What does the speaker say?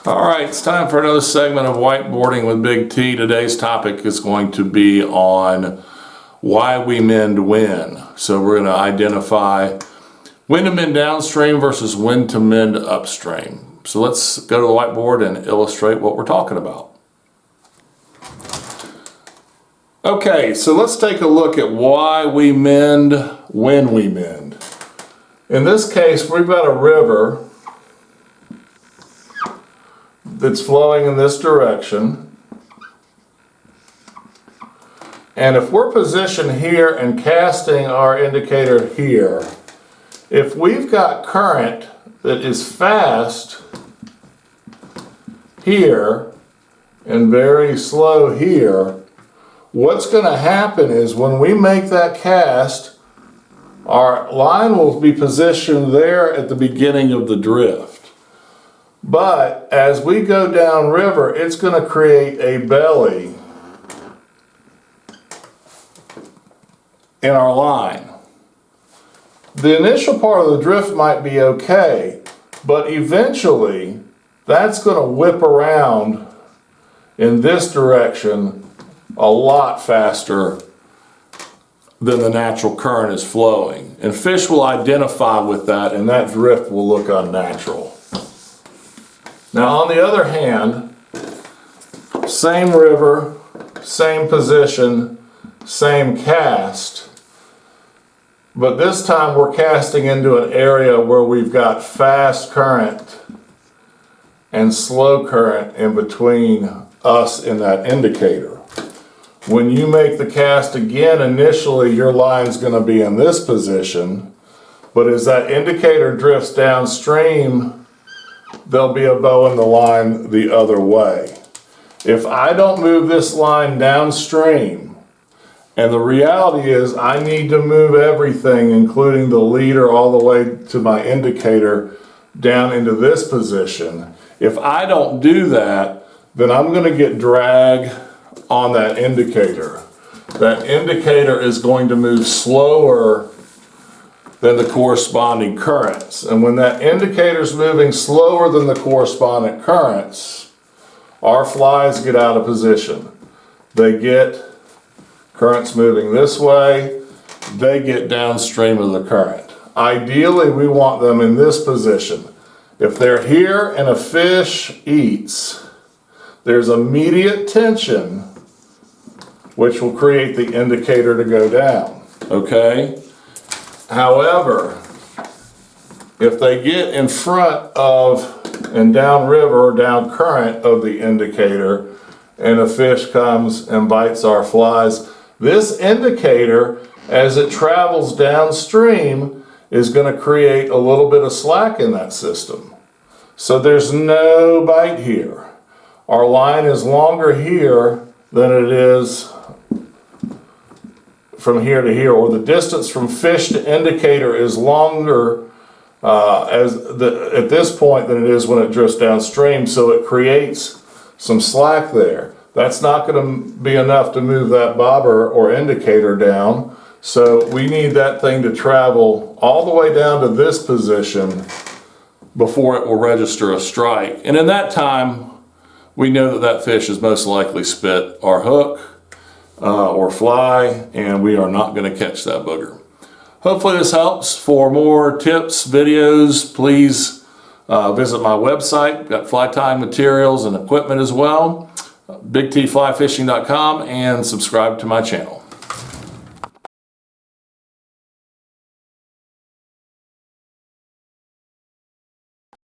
All right, it's time for another segment of Whiteboarding with Big T. Today's topic is going to be on why we mend when. So we're going to identify when to mend downstream versus when to mend upstream. So let's go to the whiteboard and illustrate what we're talking about. Okay, so let's take a look at why we mend when we mend. In this case, we've got a river that's flowing in this direction. And if we're positioned here and casting our indicator here, if we've got current that is fast here and very slow here, what's going to happen is when we make that cast, our line will be positioned there at the beginning of the drift. But as we go down river, it's going to create a belly in our line. The initial part of the drift might be okay, but eventually that's going to whip around in this direction a lot faster than the natural current is flowing. And fish will identify with that, and that drift will look unnatural. Now on the other hand, same river, same position, same cast, but this time we're casting into an area where we've got fast current and slow current in between us and that indicator. When you make the cast again, initially your line's going to be in this position, but as that indicator drifts downstream, there'll be a bow in the line the other way. If I don't move this line downstream, and the reality is I need to move everything, including the leader all the way to my indicator down into this position. If I don't do that, then I'm going to get drag on that indicator. That indicator is going to move slower than the corresponding currents. And when that indicator is moving slower than the corresponding currents, our flies get out of position. They get currents moving this way, they get downstream of the current. Ideally, we want them in this position. If they're here and a fish eats, there's immediate tension which will create the indicator to go down, okay? However, if they get in front of and downriver or down current of the indicator and a fish comes and bites our flies, this indicator, as it travels downstream, is going to create a little bit of slack in that system. So there's no bite here. Our line is longer here than it is from here to here, or the distance from fish to indicator is longer at this point than it is when it drifts downstream, so it creates some slack there. That's not going to be enough to move that bobber or indicator down, so we need that thing to travel all the way down to this position before it will register a strike. And in that time, we know that that fish is most likely spit our hook or fly, and we are not going to catch that booger. Hopefully this helps. For more tips, videos, please visit my website. Got fly tying materials and equipment as well. BigTFlyFishing.com, and subscribe to my channel.